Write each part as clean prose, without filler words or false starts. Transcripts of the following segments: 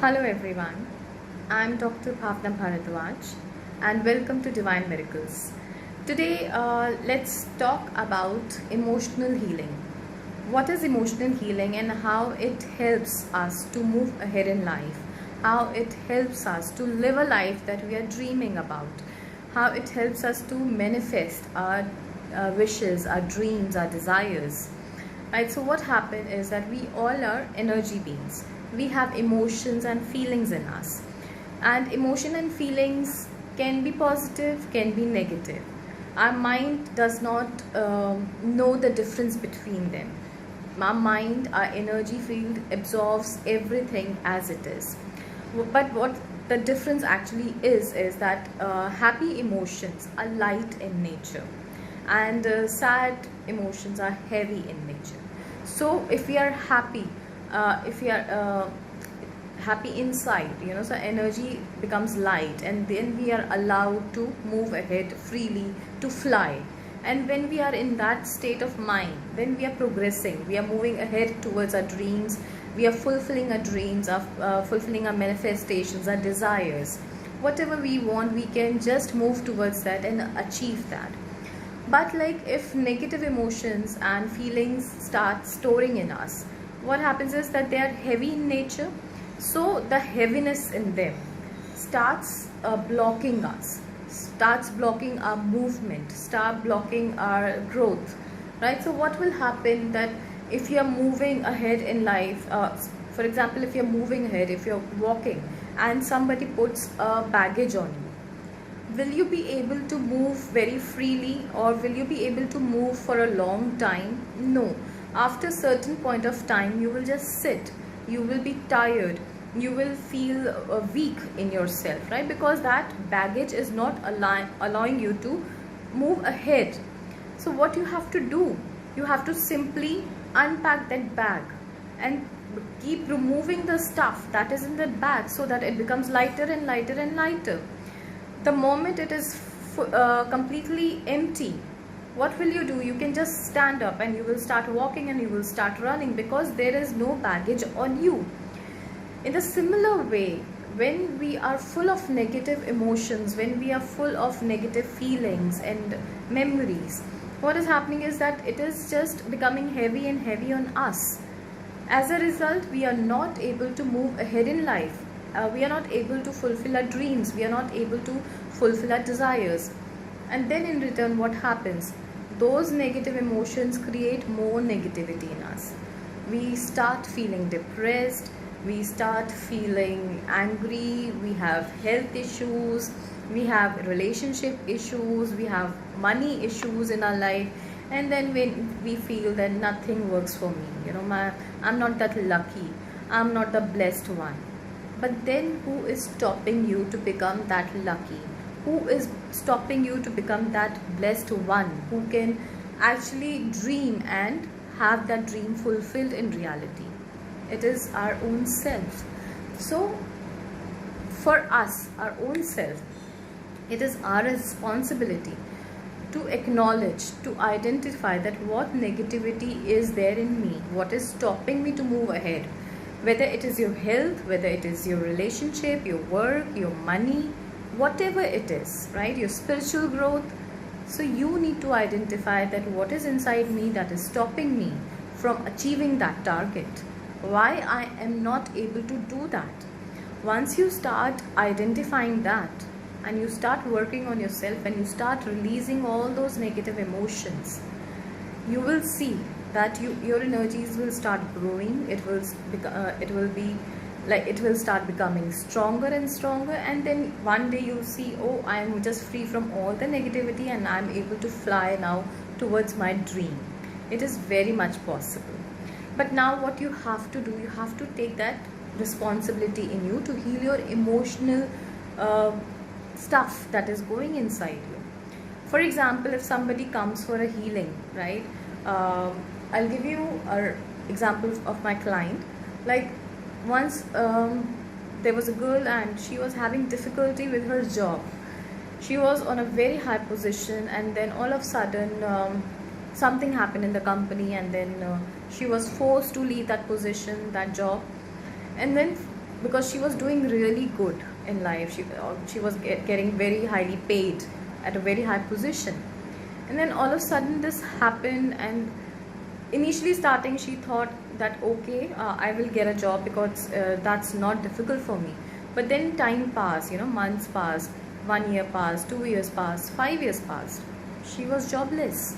Hello everyone, I'm Dr. Bhavna Bharadwaj and welcome to Divine Miracles. Today, let's talk about emotional healing. What is emotional healing and how it helps us to move ahead in life, how it helps us to live a life that we are dreaming about, how it helps us to manifest our wishes, our dreams, our desires. Right, so what happened is that we all are energy beings. We have emotions and feelings in us, and emotion and feelings can be positive, can be negative. Our mind does not know the difference between them. Our mind, our energy field absorbs everything as it is. But what the difference actually is that happy emotions are light in nature, and sad emotions are heavy in nature. So if we are happy, if we are happy inside, so energy becomes light, and then we are allowed to move ahead freely, to fly. And when we are in that state of mind, then we are progressing, we are moving ahead towards our dreams, we are fulfilling our dreams, fulfilling our manifestations, our desires. Whatever we want, we can just move towards that and achieve that. But like if negative emotions and feelings start storing in us, what happens is that they are heavy in nature. So the heaviness in them starts blocking us, starts blocking our movement, start blocking our growth, right? So what will happen that if you are moving ahead in life, for example, if you're moving ahead, if you're walking and somebody puts a baggage on you, will you be able to move very freely, or will you be able to move for a long time? No. After a certain point of time, you will just sit, you will be tired, you will feel weak in yourself, right? Because that baggage is not allowing you to move ahead. So what you have to do, you have to simply unpack that bag and keep removing the stuff that is in that bag, so that it becomes lighter and lighter and lighter. The moment it is completely empty, what will you do? You can just stand up and you will start walking and you will start running, because there is no baggage on you. In a similar way, when we are full of negative emotions, when we are full of negative feelings and memories, what is happening is that it is just becoming heavy and heavy on us. As a result, we are not able to move ahead in life. We are not able to fulfill our dreams, we are not able to fulfill our desires. And then in return, what happens? Those negative emotions create more negativity in us. We start feeling depressed, we start feeling angry, we have health issues, we have relationship issues, we have money issues in our life. And then when we feel that nothing works for me, I'm not that lucky, I'm not the blessed one. But then who is stopping you to become that lucky? Who is stopping you to become that blessed one who can actually dream and have that dream fulfilled in reality? It is our own self. So for us, our own self, it is our responsibility to acknowledge, to identify that what negativity is there in me, what is stopping me to move ahead. Whether it is your health, whether it is your relationship, your work, your money, whatever it is, right? Your spiritual growth. So you need to identify that what is inside me that is stopping me from achieving that target. Why I am not able to do that. Once you start identifying that, and you start working on yourself, and you start releasing all those negative emotions, you will see that your energies will start growing. It will start becoming stronger and stronger, and then one day you'll see, oh, I am just free from all the negativity and I'm able to fly now towards my dream. It is very much possible. But now what you have to do, you have to take that responsibility in you to heal your emotional stuff that is going inside you. For example, if somebody comes for a healing, right? I'll give you an example of my client. Like once there was a girl and she was having difficulty with her job. She was on a very high position, and then all of a sudden something happened in the company, and then she was forced to leave that position, that job. And then because she was doing really good in life. She was getting very highly paid at a very high position, and then all of a sudden this happened. And initially starting, she thought that okay, I will get a job because that's not difficult for me. But then time passed, months passed, 1 year passed, 2 years passed, 5 years passed. She was jobless,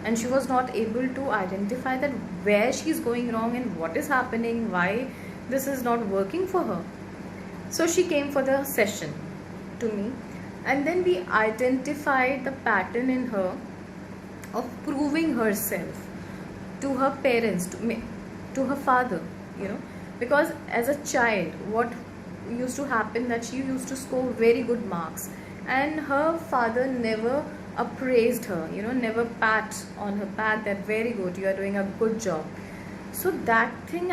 and she was not able to identify that where she's going wrong and what is happening, why this is not working for her. So she came for the session to me, and then we identified the pattern in her of proving herself to her parents, to her father, because as a child, what used to happen, that she used to score very good marks, and her father never appraised her, never pat on her back that very good, you are doing a good job. So that thing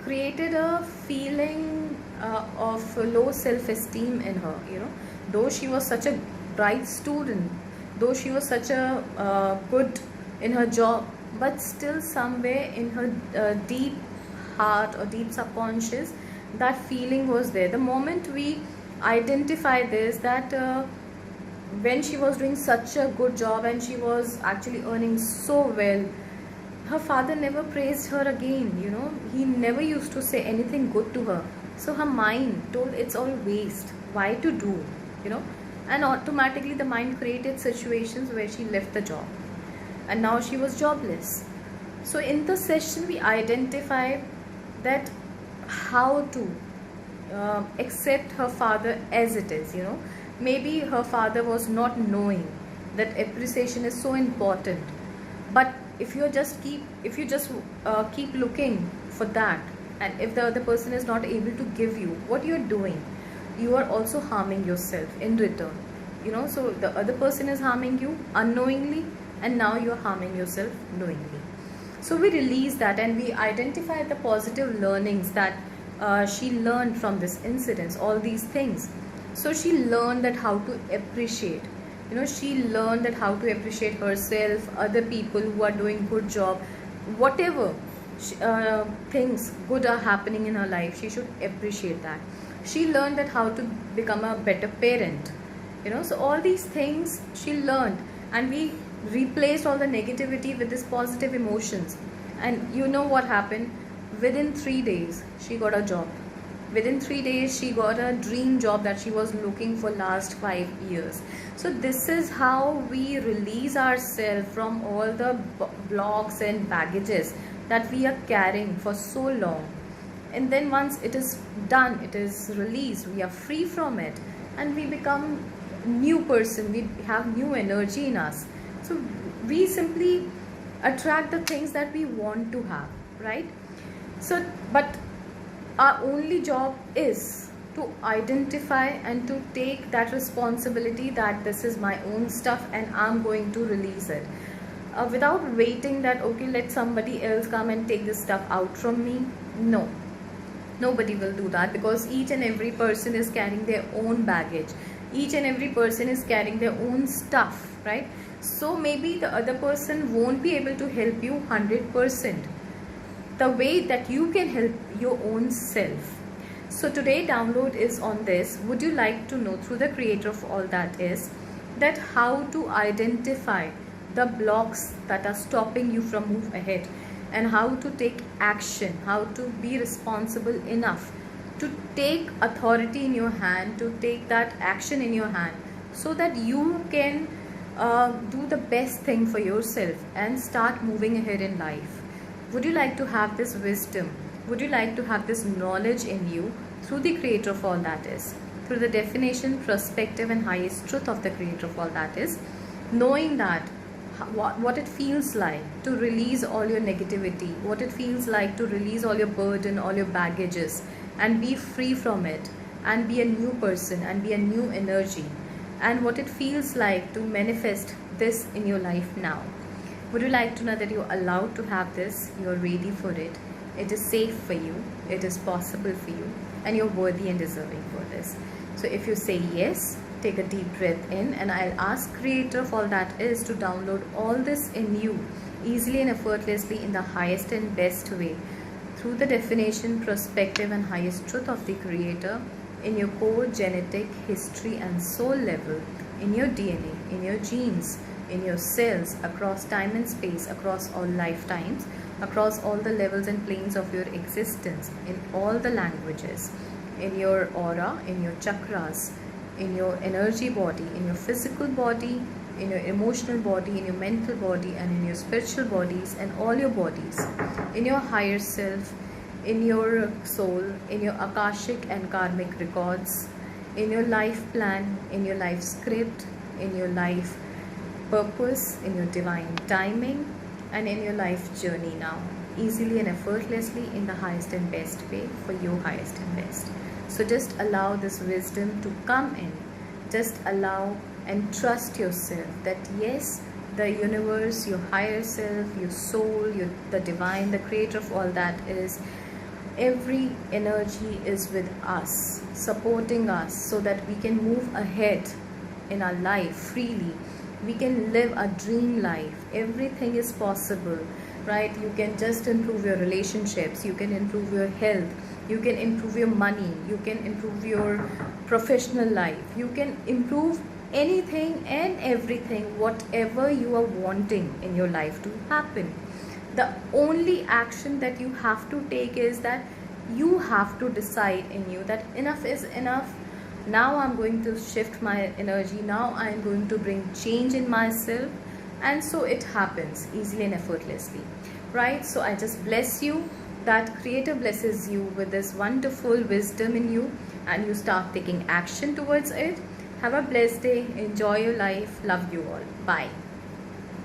created a feeling of low self-esteem in her, though she was such a bright student, though she was such a good in her job, but still somewhere in her deep heart or deep subconscious, that feeling was there. The moment we identify this, that when she was doing such a good job and she was actually earning so well, her father never praised her again, he never used to say anything good to her. So her mind told it's all waste, why to do, and automatically the mind created situations where she left the job, and now she was jobless. So in the session we identified that how to accept her father as it is. Maybe her father was not knowing that appreciation is so important, but if you just keep looking for that, and if the other person is not able to give you what you're doing, you are also harming yourself in return. So the other person is harming you unknowingly, and now you're harming yourself knowingly. So we release that, and we identify the positive learnings that she learned from this incident, all these things. So she learned that how to appreciate, she learned that how to appreciate herself, other people who are doing good job, whatever things good are happening in her life, she should appreciate that. She learned that how to become a better parent, so all these things she learned, and we replaced all the negativity with this positive emotions. And you know what happened? Within 3 days she got a job. Within 3 days she got a dream job that she was looking for last 5 years. So this is how we release ourselves from all the blocks and baggages that we are carrying for so long. And then once it is done, it is released, we are free from it, and we become new person, we have new energy in us. So we simply attract the things that we want to have, right? So but our only job is to identify and to take that responsibility that this is my own stuff and I'm going to release it, without waiting that okay, let somebody else come and take this stuff out from me. No, nobody will do that, because each and every person is carrying their own baggage, each and every person is carrying their own stuff, right? So maybe the other person won't be able to help you 100% the way that you can help your own self. So today download is on this. Would you like to know, through the creator of all that is, that how to identify the blocks that are stopping you from move ahead, and how to take action, how to be responsible enough to take authority in your hand, to take that action in your hand, so that you can do the best thing for yourself and start moving ahead in life. Would you like to have this wisdom? Would you like to have this knowledge in you through the creator of all that is, through the definition, perspective and highest truth of the creator of all that is, knowing that what it feels like to release all your negativity, what it feels like to release all your burden, all your baggages, and be free from it, and be a new person and be a new energy, and what it feels like to manifest this in your life now. Would you like to know that you're allowed to have this, you're ready for it, it is safe for you, it is possible for you, and you're worthy and deserving for this? So if you say yes, take a deep breath in, and I'll ask creator of all that is to download all this in you easily and effortlessly in the highest and best way through the definition, perspective, and highest truth of the Creator in your core genetic, history, and soul level, in your DNA, in your genes, in your cells, across time and space, across all lifetimes, across all the levels and planes of your existence, in all the languages, in your aura, in your chakras, in your energy body, in your physical body, in your emotional body, in your mental body, and in your spiritual bodies, and all your bodies, in your higher self, in your soul, in your akashic and karmic records, in your life plan, in your life script, in your life purpose, in your divine timing, and in your life journey now, easily and effortlessly, in the highest and best way, for your highest and best. So just allow this wisdom to come in. Just allow and trust yourself that yes, the universe, your higher self, your soul, the divine, the creator of all that is, every energy is with us, supporting us so that we can move ahead in our life freely. We can live a dream life. Everything is possible, right? You can just improve your relationships, you can improve your health, you can improve your money, you can improve your professional life, you can improve anything and everything, whatever you are wanting in your life to happen. The only action that you have to take is that you have to decide in you that enough is enough. Now I'm going to shift my energy, now I'm going to bring change in myself, and so it happens easily and effortlessly, right? So I just bless you that Creator blesses you with this wonderful wisdom in you, and you start taking action towards it. Have a blessed day, enjoy your life, love you all, bye.